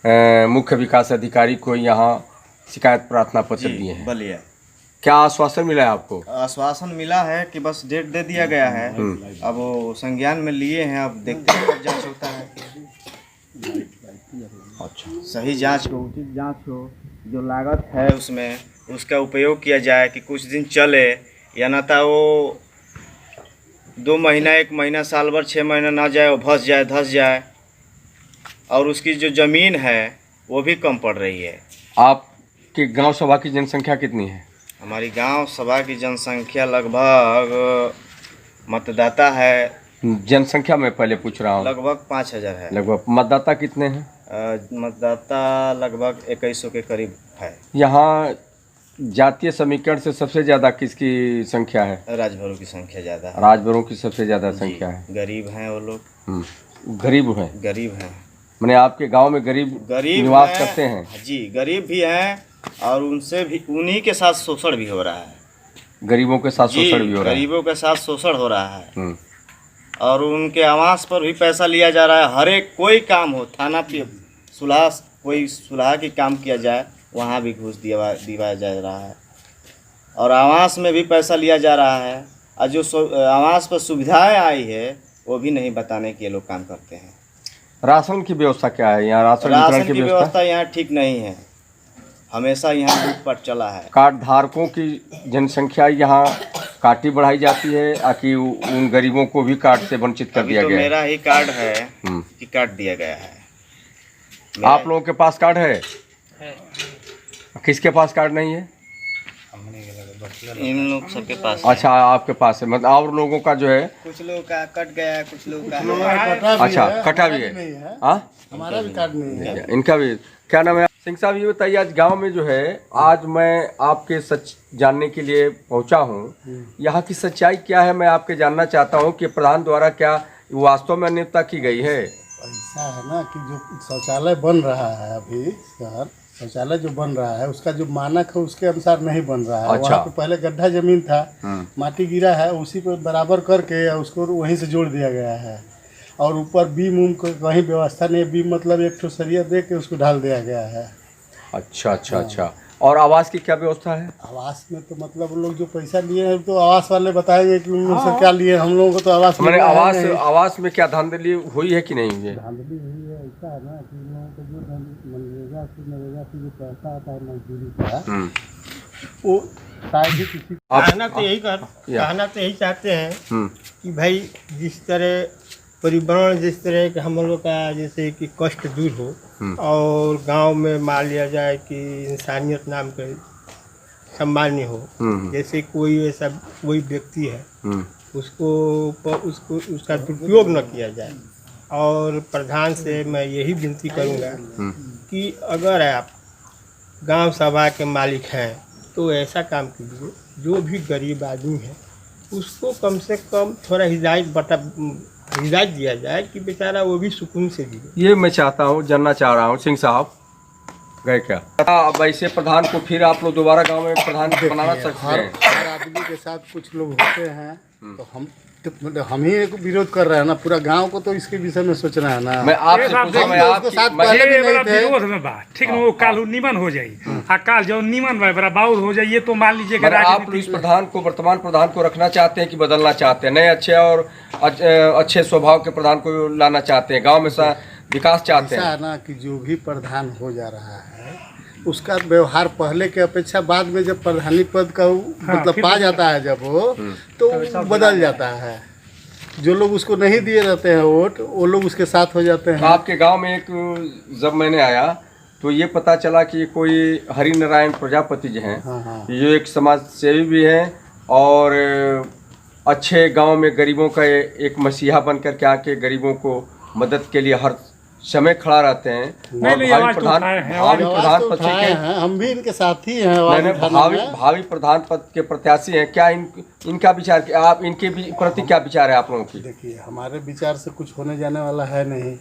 मुख्य विकास अधिकारी को यहाँ शिकायत प्रार्थना पत्र दिए हैं। बलिया क्या आश्वासन मिला है आपको? आश्वासन मिला है कि बस डेट दे दिया गया है। अब वो संज्ञान में लिए हैं, अब देखते हैं कब जांच होता है। अच्छा, सही जांच हो, उचित जांच हो, जो लागत है उसमें उसका उपयोग किया जाए कि कुछ दिन चले, या ना था वो 2 महीना 1 महीना साल भर 6 महीना ना जाए, वो फंस जाए धस जाए। और उसकी जो ज़मीन है वो भी कम पड़ रही है। आपके गांव सभा की जनसंख्या कितनी है? हमारी गांव सभा की जनसंख्या लगभग मतदाता है, जनसंख्या में पहले पूछ रहा हूँ। लगभग 5000 है। लगभग मतदाता कितने हैं? मतदाता लगभग 2100 के करीब है। यहाँ जातीय समीकरण से सबसे ज़्यादा किसकी संख्या है? राजभरों की संख्या ज़्यादा है। राजभरों की सबसे ज़्यादा संख्या है। गरीब हैं वो लोग। गरीब हैं? गरीब हैं। मैंने आपके गांव में गरीब निवास करते हैं? जी, गरीब भी हैं और उनसे भी उन्हीं के साथ शोषण भी हो रहा है। गरीबों के साथ शोषण भी हो रहा है? गरीबों के साथ शोषण हो रहा है। और उनके आवास पर भी पैसा लिया जा रहा है। हर एक कोई काम हो, थाना पे सुलह, कोई सुलह की काम किया जाए वहाँ भी घूस दिया जा रहा है। और आवास में भी पैसा लिया जा रहा है। और जो आवास पर सुविधाएं आई है वो भी नहीं बताने के लोग काम करते हैं। राशन की व्यवस्था क्या है यहाँ? राशन की व्यवस्था यहाँ ठीक नहीं है। हमेशा यहाँ लूटपाट चला है। कार्ड धारकों की जनसंख्या यहाँ काटी बढ़ाई जाती है ताकि उन गरीबों को भी कार्ड से वंचित कर दिया गया है? मेरा ही कार्ड है कि काट दिया गया है। आप लोगों के पास कार्ड है? किसके पास कार्ड नहीं है? इन लोग सबके पास। अच्छा, आपके पास है। मतलब और लोगों का जो है, कुछ लोगों का कट गया है, कुछ लोगों का अच्छा कटा भी है। हमारा भी कार्ड नहीं है। इनका भी। क्या नाम है? सिंह साहब, ये बताइए, आज गांव में जो है, आज मैं आपके सच जानने के लिए पहुंचा हूं। यहाँ की सच्चाई क्या है मैं आपके जानना चाहता हूं कि प्रधान द्वारा क्या वास्तव में नियुक्ति की गई है? ऐसा है ना कि जो शौचालय बन रहा है अभी, शौचालय जो बन रहा है उसका जो मानक है उसके अनुसार नहीं बन रहा है। अच्छा। वहाँ पे पहले गड्ढा जमीन था, माटी गिरा है, उसी पे बराबर करके उसको वहीं से जोड़ दिया गया है। और ऊपर बीम उम को कहीं व्यवस्था नहीं, बीम मतलब एक ठो सरिया दे के उसको ढाल दिया गया है। अच्छा अच्छा अच्छा। और आवास की क्या व्यवस्था है? आवास में तो मतलब लोग जो पैसा लिए हैं तो आवास वाले बताएंगे कि उन लोग से क्या लिए। हम लोगों को तो आवास मैंने आवास में क्या धांधली हुई है कि नहीं हुई है? धांधली हुई है। ऐसा है ना कि लोगों को जो मनरेगा से जो पैसा आता है मजदूरी का, वो शायद ही किसी कहना तो यही चाहते हैं कि भाई जिस तरह परिवहन, जिस तरह के हम लोग का जैसे कि कष्ट दूर हो और गांव में मान लिया जाए कि इंसानियत नाम का सम्मान्य हो। जैसे कोई ऐसा कोई व्यक्ति है उसको उसका दुरुपयोग न किया जाए। और प्रधान से मैं यही विनती करूंगा कि अगर आप गांव सभा के मालिक हैं तो ऐसा काम कीजिए, जो भी गरीब आदमी है उसको कम से कम थोड़ा हिदायत दिया जाए कि बेचारा वो भी सुकून से जिए। ये मैं चाहता हूँ, जानना चाह रहा हूँ। सिंह साहब गए क्या? अब ऐसे प्रधान को फिर आप लोग दोबारा गांव में प्रधान बनाना सकते हैं? हर आदमी के साथ कुछ लोग होते हैं तो हम ही एक विरोध कर रहे हैं ना। पूरा गांव को तो इसके विषय में सोच रहे हैं ना। मैं आपसे पूछा, मैं आपके साथ पहले भी नहीं थे। विरोध में बात ठीक ना, वो काल निमन हो जाए आ काल जो निमन बड़ा बाउल हो जाए, ये तो मान लीजिए कि आप लोग इस प्रधान को, वर्तमान प्रधान को रखना चाहते हैं कि बदलना चाहते हैं? नए अच्छे और अच्छे स्वभाव के प्रधान को लाना चाहते हैं, गाँव में विकास चाहते हैं? ऐसा है ना कि जो भी प्रधान हो जा रहा है उसका व्यवहार पहले के अपेक्षा बाद में जब प्रधानी पद का मतलब पा जाता है जब वो तो बदल जाता है। जो लोग उसको नहीं दिए रहते हैं वोट, वो लोग उसके साथ हो जाते हैं। आपके गांव में एक जब मैंने आया तो ये पता चला कि कोई हरि नारायण प्रजापति जी हैं, जो एक समाज सेवी भी हैं और अच्छे गांव में गरीबों का एक मसीहा बन कर के आके गरीबों को मदद के लिए हर समय खड़ा रहते हैं। और भावी प्रधान पद के हम भी इनके साथ ही हैं। भावी प्रधान पद के प्रत्याशी हैं। क्या इनका विचार, आप इनके प्रति क्या विचार है आप लोगों की? देखिए, हमारे विचार से कुछ होने जाने वाला है नहीं।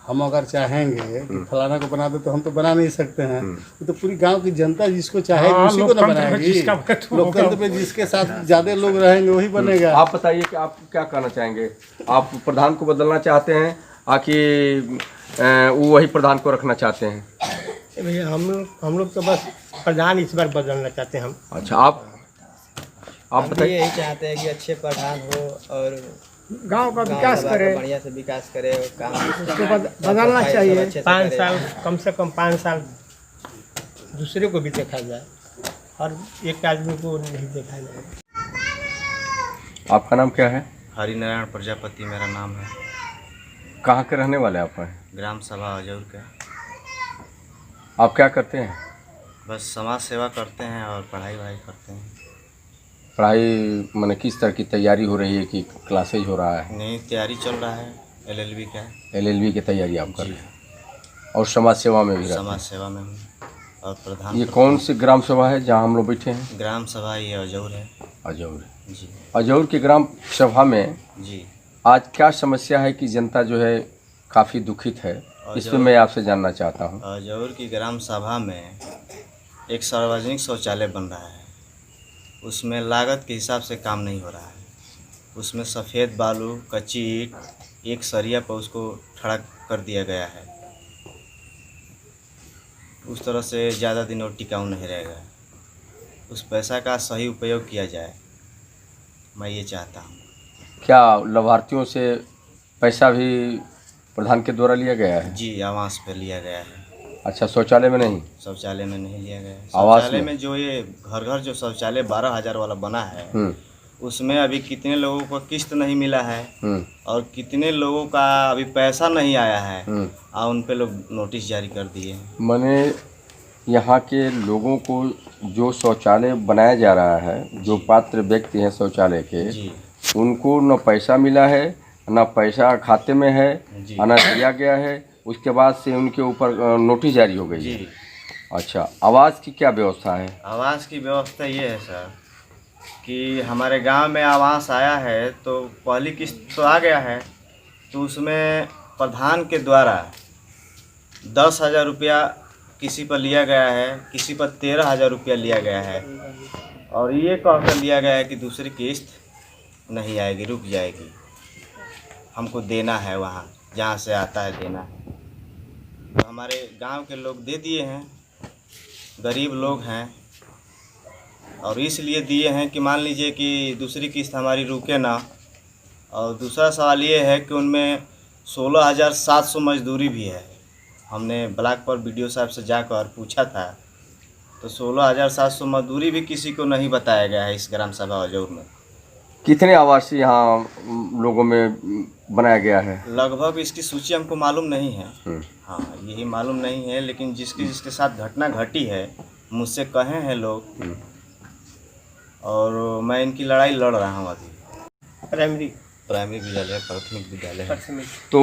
हम अगर चाहेंगे कि फलाना को बना दे तो हम तो बना नहीं सकते हैं। तो पूरी गांव की जनता जिसको चाहेगी उसी को ना बनाएगी। लोकतंत्र में जिसके साथ ज्यादा लोग रहेंगे वही बनेगा। आप बताइए कि आप क्या कहना चाहेंगे? आप प्रधान को बदलना चाहते हैं आकि वो वही प्रधान को रखना चाहते हैं? भैया हम लोग तो बस प्रधान इस बार बदलना चाहते हैं हम। अच्छा, आप हम भी बताइए। यही चाहते हैं कि अच्छे प्रधान हो और गांव का गाँव विकास सभा करे, का बढ़िया से विकास करे और काम उसको बदलना सफाई सब चाहिए। अच्छे से 5 करे। साल कम से कम 5 साल दूसरे को भी देखा जाए, और एक आदमी को नहीं देखा जाए। आपका नाम क्या है? हरिनारायण प्रजापति मेरा नाम है। कहाँ के रहने वाले आप हैं? ग्राम सभा अजौर के। आप क्या करते हैं? बस समाज सेवा करते हैं और पढ़ाई वढ़ाई करते हैं। पढ़ाई माने किस तरह की तैयारी हो रही है कि क्लासेज हो रहा है? नहीं, तैयारी चल रहा है LLB का। LLB की तैयारी आप कर जी। रहे हैं और समाज सेवा में भी रहते समाज हैं। सेवा में हूँ और प्रधान। ये कौन सी ग्राम सभा है जहाँ हम लोग बैठे हैं? ग्राम सभा ये अजौर है। अजौर। जी अजौर की ग्राम सभा में जी। आज क्या समस्या है कि जनता जो है काफ़ी दुखित है, इस पर मैं आपसे जानना चाहता हूँ। अजौर की ग्राम सभा में एक सार्वजनिक शौचालय बन रहा है। उसमें लागत के हिसाब से काम नहीं हो रहा है। उसमें सफ़ेद बालू, कच्ची ईंट, एक सरिया पर उसको खड़ा कर दिया गया है। उस तरह से ज़्यादा दिन और टिकाऊ नहीं रहेगा। उस पैसा का सही उपयोग किया जाए, मैं ये चाहता हूँ। क्या लाभार्थियों से पैसा भी प्रधान के द्वारा लिया गया है? जी, आवास पे लिया गया है। अच्छा, शौचालय में नहीं? शौचालय में नहीं लिया गया है। आवास शौचालय में? में जो ये घर घर जो शौचालय 12,000 वाला बना है, उसमें अभी कितने लोगों को किस्त नहीं मिला है और कितने लोगों का अभी पैसा नहीं आया है और उन पे लोग नोटिस जारी कर दिए हैं। मैंने यहाँ के लोगों को जो शौचालय बनाया जा रहा है, जो पात्र व्यक्ति हैं शौचालय के, जी उनको न पैसा मिला है, न पैसा खाते में है, जी। न दिया गया है। उसके बाद से उनके ऊपर नोटिस जारी हो गई है। जी। अच्छा, आवास की क्या व्यवस्था है? आवास की व्यवस्था ये है सर कि हमारे गांव में आवास आया है तो पहली किस्त तो आ गया है, तो उसमें प्रधान के द्वारा 10,000 रुपया किसी पर लिया गया है, किसी पर 13,000 रुपया लिया गया है और ये कहकर लिया गया है कि दूसरी किस्त नहीं आएगी, रुक जाएगी, हमको देना है, वहाँ जहाँ से आता है देना है। तो हमारे गांव के लोग दे दिए हैं, गरीब लोग हैं, और इसलिए दिए हैं कि मान लीजिए कि दूसरी किस्त हमारी रुके ना। और दूसरा सवाल ये है कि उनमें 16,700 मजदूरी भी है। हमने ब्लॉक पर BDO साहब से जाकर पूछा था तो 16,700 मजदूरी भी किसी को नहीं बताया गया है इस ग्राम सभा अजौर में। कितने आवास यहाँ लोगों में बनाया गया है? लगभग इसकी सूची हमको मालूम नहीं है। हाँ, यही मालूम नहीं है, लेकिन जिसके साथ घटना घटी है मुझसे कहे हैं लोग, और मैं इनकी लड़ाई लड़ रहा हूँ अभी। प्राइमरी विद्यालय, प्राथमिक विद्यालय है। तो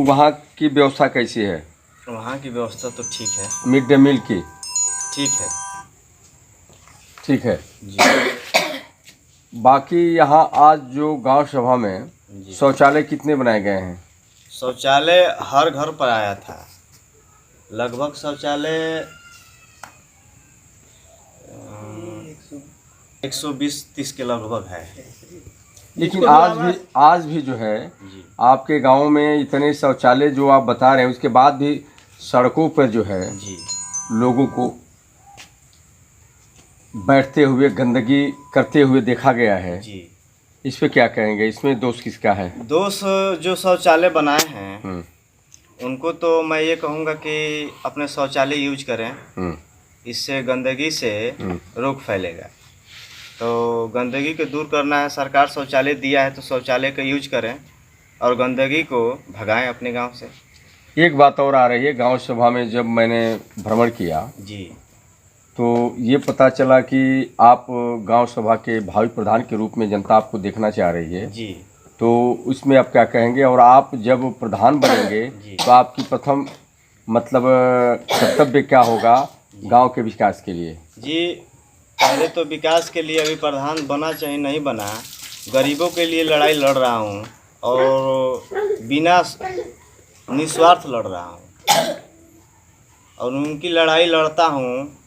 वहाँ की व्यवस्था कैसी है? वहाँ की व्यवस्था तो ठीक है। मिड डे मील की ठीक है ठीक है जी। बाकी यहाँ आज जो गांव सभा में जी। शौचालय कितने बनाए गए हैं? शौचालय हर घर पर आया था। लगभग शौचालय 120-130 के लगभग है। लेकिन आज भी जो है जी आपके गांव में इतने शौचालय जो आप बता रहे हैं, उसके बाद भी सड़कों पर जो है जी लोगों को बैठते हुए गंदगी करते हुए देखा गया है। जी। इस पे क्या कहेंगे? इसमें दोष किसका है? दोष जो शौचालय बनाए हैं उनको तो मैं ये कहूँगा कि अपने शौचालय यूज करें, इससे गंदगी से रोग फैलेगा। तो गंदगी को दूर करना है, सरकार शौचालय दिया है तो शौचालय का यूज करें और गंदगी को भगाएं अपने गांव से। एक बात और आ रही है, गांव सभा में जब मैंने भ्रमण किया जी तो ये पता चला कि आप गांव सभा के भावी प्रधान के रूप में जनता आपको देखना चाह रही है। जी। तो उसमें आप क्या कहेंगे? और आप जब प्रधान बनेंगे तो आपकी प्रथम मतलब कर्तव्य क्या होगा गांव के विकास के लिए? जी, पहले तो विकास के लिए अभी प्रधान बना चाहे नहीं बना, गरीबों के लिए लड़ाई लड़ रहा हूँ और बिना निस्वार्थ लड़ रहा हूँ और उनकी लड़ाई लड़ता हूँ।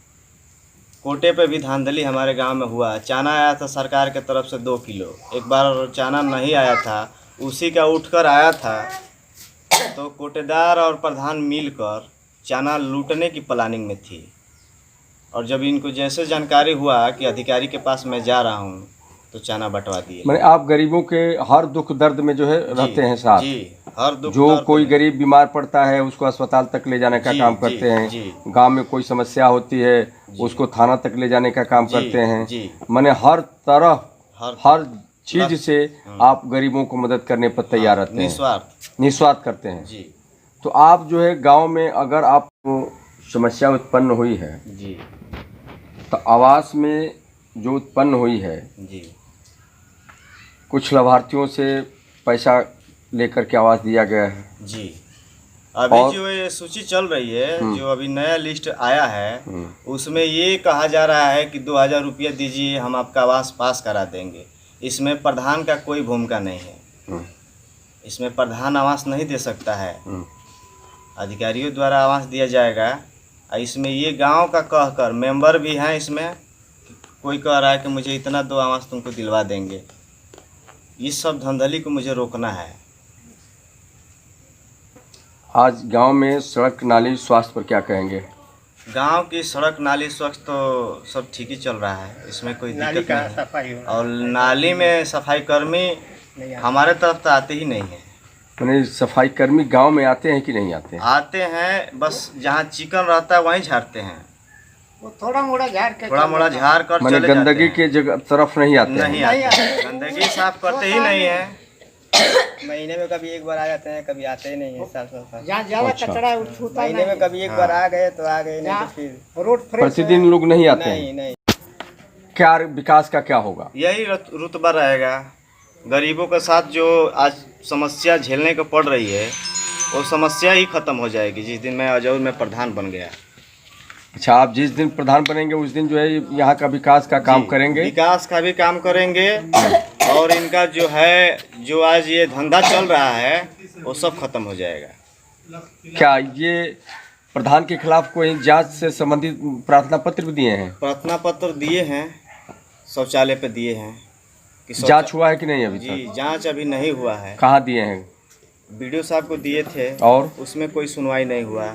कोटे पे भी धांधली हमारे गांव में हुआ। चाना आया था सरकार के तरफ से 2 किलो, एक बार चाना नहीं आया था, उसी का उठकर आया था तो कोटेदार और प्रधान मिलकर चना लूटने की प्लानिंग में थी। और जब इनको जैसे जानकारी हुआ कि अधिकारी के पास मैं जा रहा हूँ तो चना बंटवा दिए। मैंने आप गरीबों के हर दुख दर्द में जो है रहते हैं साथ। जी, हर दुख जो दर्द कोई में। गरीब बीमार पड़ता है उसको अस्पताल तक ले जाने का जी, काम जी, करते हैं। जी। गांव में कोई समस्या होती है उसको थाना तक ले जाने का काम जी, करते हैं। जी। मैंने हर तरह हर चीज बस। से आप गरीबों को मदद करने पर तैयार रहते हैं, निस्वार्थ। निस्वार्थ करते हैं। जी तो आप जो है गांव में अगर आपको समस्या उत्पन्न हुई है जी तो आवास में जो उत्पन्न हुई है जी कुछ लाभार्थियों से पैसा लेकर के आवास दिया गया है। जी। अभी और- जो ये सूची चल रही है, जो अभी नया लिस्ट आया है, उसमें ये कहा जा रहा है कि 2000 रुपया दीजिए हम आपका आवास पास करा देंगे। इसमें प्रधान का कोई भूमिका नहीं है। इसमें प्रधान आवास नहीं दे सकता है, अधिकारियों द्वारा आवास दिया जाएगा। और इसमें ये गांव का कहकर मेंबर भी हैं इसमें, कोई कह रहा है कि मुझे इतना दो आवास तुमको दिलवा देंगे। इस सब धंधली को मुझे रोकना है। आज गांव में सड़क नाली स्वास्थ्य पर क्या कहेंगे? गांव की सड़क नाली स्वच्छ तो सब ठीक ही चल रहा है, इसमें कोई नाली दिक्कत का नहीं है। सफाई हो और नाली में सफाई कर्मी हमारे तरफ तो आते ही नहीं है। मैंने सफाई कर्मी गांव में आते हैं कि नहीं आते हैं? आते हैं, बस जहाँ चिकन रहता है वहीं झाड़ते हैं, वो थोड़ा मोड़ा झाड़ के थोड़ा मोड़ा झाड़ कर मैंने चले जाते गंदगी हैं। के जगह तरफ नहीं आते नहीं हैं। आते हैं। गंदगी साफ करते ही नहीं है। महीने में कभी एक बार आ जाते हैं, कभी आते ही नहीं है साफ सफाई। जहाँ ज्यादा अच्छा। कचरा है, वो छूता महीने में नहीं। कभी एक बार आ गए तो आ गए, नहीं तो फिर रोड फ्रेश प्रतिदिन लोग नहीं आते नहीं हैं। नहीं। क्या विकास का क्या होगा? यही रुतबा रहेगा। गरीबों के साथ जो आज समस्या झेलने को पड़ रही है वो समस्या ही खत्म हो जाएगी जिस दिन मैं अजौर में प्रधान बन गया। अच्छा, आप जिस दिन प्रधान बनेंगे उस दिन जो है यहाँ का विकास का काम जी, करेंगे। विकास का भी काम करेंगे और इनका जो है जो आज ये धंधा चल रहा है वो सब खत्म हो जाएगा। क्या ये प्रधान के खिलाफ कोई जांच से संबंधित प्रार्थना पत्र भी दिए हैं? प्रार्थना पत्र दिए हैं, शौचालय पे दिए हैं कि जांच हुआ है कि नहीं अभी जी तक? जांच अभी नहीं हुआ है। कहाँ दिए हैं? वीडियो साहब को दिए थे और उसमें कोई सुनवाई नहीं हुआ।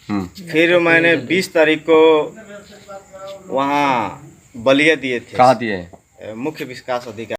हम्म। फिर मैंने 20 तारीख को वहाँ बलिया दिए थे। कहाँ दिए हैं? मुख्य विकास अधिकारी